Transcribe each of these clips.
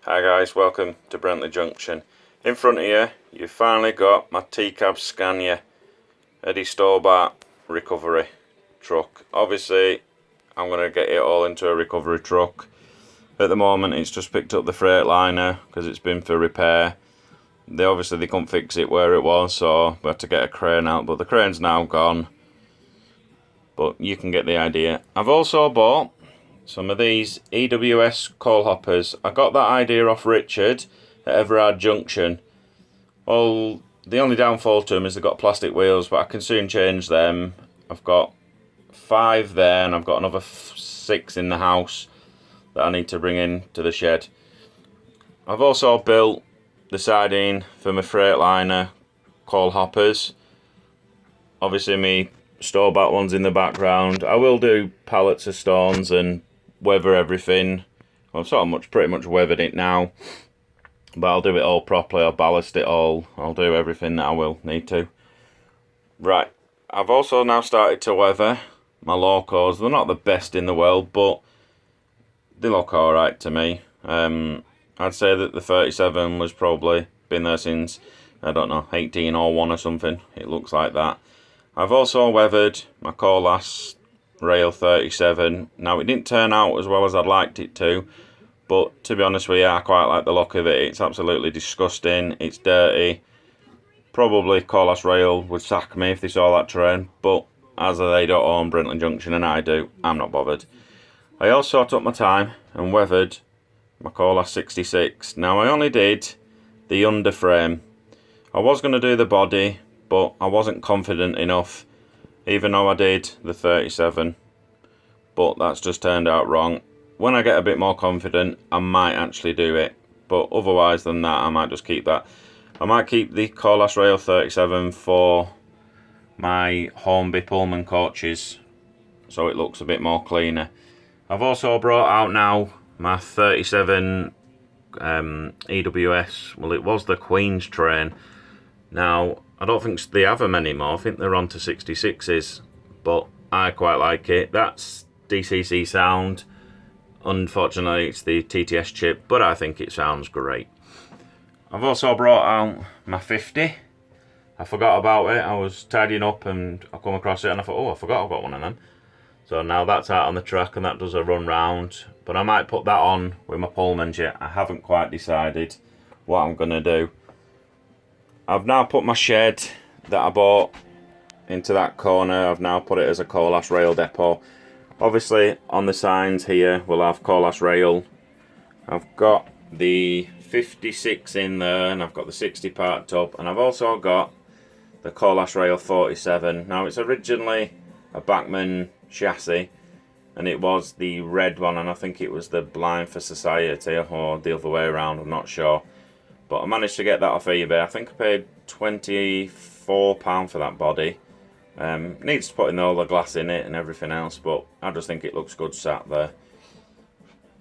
Hi guys, welcome to Brentlea Junction. In front of you, you've finally got my T-Cab Scania Eddie Stobart recovery truck. Obviously, I'm going to get it all into a recovery truck. At the moment, it's just picked up the Freightliner because it's been for repair. They couldn't fix it where it was, so we had to get a crane out, but the crane's now gone. But you can get the idea. I've also bought some of these EWS coal hoppers. I got that idea off Richard at Everard Junction. Well, the only downfall to them is they've got plastic wheels, but I can soon change them. I've got 5 there, and I've got another 6 in the house that I need to bring in to the shed. I've also built the siding for my Freightliner coal hoppers. Obviously, my store-bought ones in the background. I will do pallets of stones and weather everything. I've pretty much weathered it now, but I'll do it all properly. I'll ballast it all. I'll do everything that I will need to. Right, I've also now started to weather my locos. They're not the best in the world, but they look alright to me. I'd say that the 37 was probably been there since, I don't know, 1801 or something. It looks like that. I've also weathered my Colas Rail 37. Now, it didn't turn out as well as I'd liked it to, but to be honest with you, I quite like the look of it. It's absolutely disgusting. It's dirty. Probably Colas Rail would sack me if they saw that train, but as they don't own Brentlea Junction and I do, I'm not bothered. I also took my time and weathered my Colas 66. Now, I only did the underframe. I was going to do the body, but I wasn't confident enough, even though I did the 37, but that's just turned out wrong. When I get a bit more confident, I might actually do it, but otherwise than that, I might just keep that. I might keep the Colas Rail 37 for my Hornby Pullman coaches, so it looks a bit more cleaner. I've also brought out now my 37 EWS. Well, it was the Queen's train. Now, I don't think they have them anymore. I think they're on to 66s, but I quite like it. That's DCC sound. Unfortunately, it's the TTS chip, but I think it sounds great. I've also brought out my 50. I forgot about it. I was tidying up and I come across it and I thought, oh, I forgot I've got one of them. So now that's out on the track and that does a run round. But I might put that on with my Pullmans yet. I haven't quite decided what I'm going to do. I've now put my shed that I bought into that corner. I've now put it as a Colas Rail depot. Obviously, on the signs here, we'll have Colas Rail. I've got the 56 in there, and I've got the 60 parked up, and I've also got the Colas Rail 47. Now, it's originally a Bachmann chassis, and it was the red one, and I think it was the Blind for Society, or the other way around, I'm not sure. But I managed to get that off eBay. I think I paid £24 for that body. Needs to put in all the glass in it and everything else, but I just think it looks good sat there.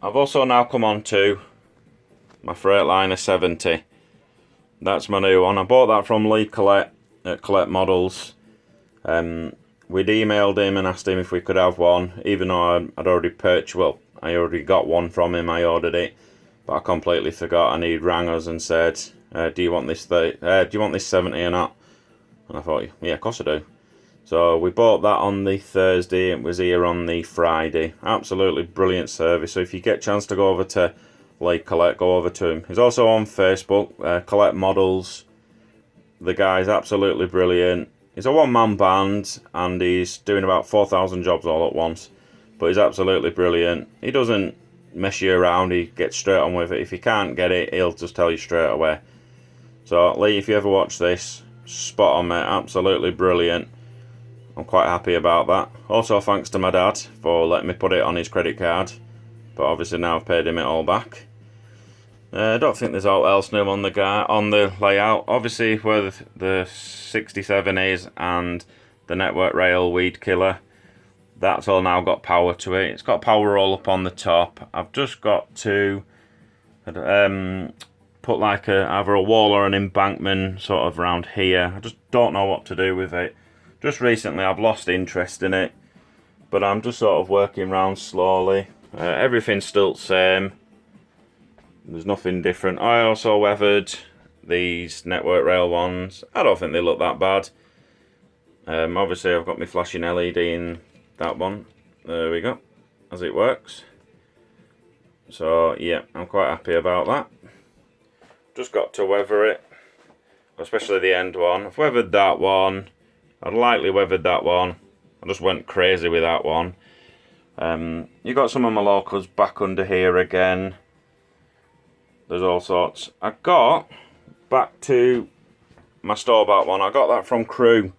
I've also now come on to my Freightliner 70. That's my new one. I bought that from Lee Collette at Collette Models. We'd emailed him and asked him if we could have one, even though I'd already purchased, well, I already got one from him, I ordered it. But I completely forgot, and he rang us and said, do you want this 70 or not? And I thought, yeah, of course I do. So we bought that on the Thursday. It was here on the Friday. Absolutely brilliant service. So if you get a chance to go over to Lake Collette, go over to him. He's also on Facebook, Collette Models. The guy's absolutely brilliant. He's a one-man band, and he's doing about 4,000 jobs all at once. But he's absolutely brilliant. He doesn't mess you around, he gets straight on with it. If you can't get it, he'll just tell you straight away. So Lee, if you ever watch this, spot on, mate, absolutely brilliant. I'm quite happy about that. Also thanks to my dad for letting me put it on his credit card, but obviously now I've paid him it all back. I don't think there's all else new on the layout. Obviously where the 67 is and the Network Rail Weed Killer, that's all now got power to it. It's got power all up on the top. I've just got to put like either a wall or an embankment sort of around here. I just don't know what to do with it. Just recently I've lost interest in it, but I'm just sort of working around slowly. Everything's still the same. There's nothing different. I also weathered these network rail ones. I don't think they look that bad. Obviously I've got my flashing LED in that one. There we go, as it works. So yeah, I'm quite happy about that. Just got to weather it, especially the end one. I've weathered that one. I'd lightly weathered that one. I just went crazy with that one. You got some of my locos back under here again. There's all sorts. I got back to my store-bought one. I got that from Crew,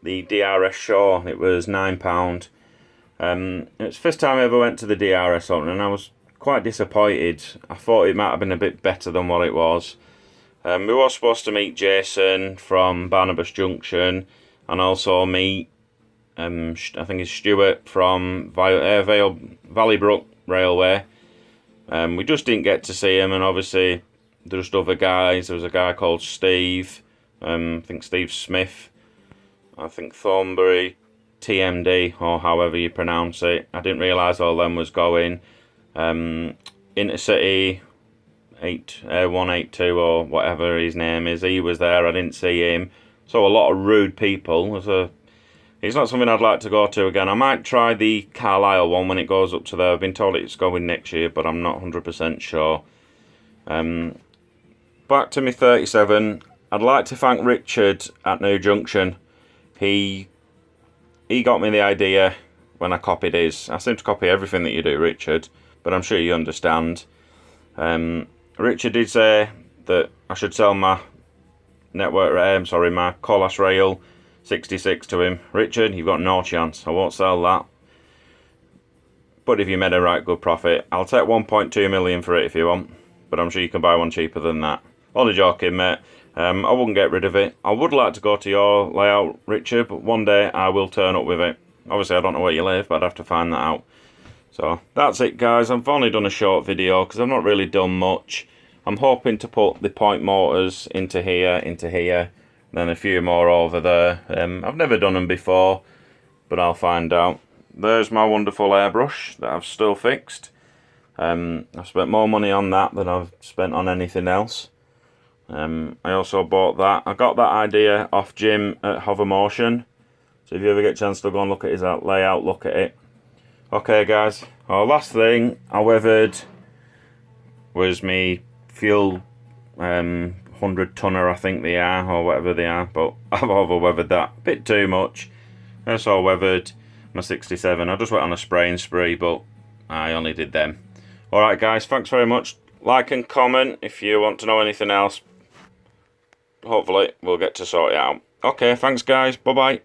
the DRS Shaw. It was £9. It's the first time I ever went to the DRS one, and I was quite disappointed. I thought it might have been a bit better than what it was. We were supposed to meet Jason from Barnabas Junction, and also meet I think it's Stuart from Valleybrook Railway. We just didn't get to see him, and obviously there's just other guys. There was a guy called Steve, I think Steve Smith, I think Thornbury, TMD, or however you pronounce it. I didn't realise all them was going. Intercity 182 or whatever his name is, he was there. I didn't see him. So a lot of rude people. It's not something I'd like to go to again. I might try the Carlisle one when it goes up to there. I've been told it's going next year, but I'm not 100% sure. Back to me 37. I'd like to thank Richard at New Junction. He got me the idea when I copied his. I seem to copy everything that you do, Richard, but I'm sure you understand. Richard did say that I should sell my my Colas Rail 66 to him. Richard, you've got no chance. I won't sell that. But if you made a right good profit, I'll take 1.2 million for it if you want. But I'm sure you can buy one cheaper than that. Only joking, mate. I wouldn't get rid of it. I would like to go to your layout, Richard, but one day I will turn up with it. Obviously, I don't know where you live, but I'd have to find that out. So, that's it, guys. I've only done a short video because I've not really done much. I'm hoping to put the point motors into here, then a few more over there. I've never done them before, but I'll find out. There's my wonderful airbrush that I've still fixed. I've spent more money on that than I've spent on anything else. I also bought that. I got that idea off Jim at Hover Motion. So if you ever get a chance to go and look at his layout, look at it. Okay, guys. Our last thing I weathered was me fuel 100 tonner, I think they are, or whatever they are, but I've over weathered that a bit too much. I also weathered my 67. I just went on a spraying spree, but I only did them. Alright guys, thanks very much. Like and comment if you want to know anything else. Hopefully we'll get to sort it out. Okay, thanks guys, bye bye.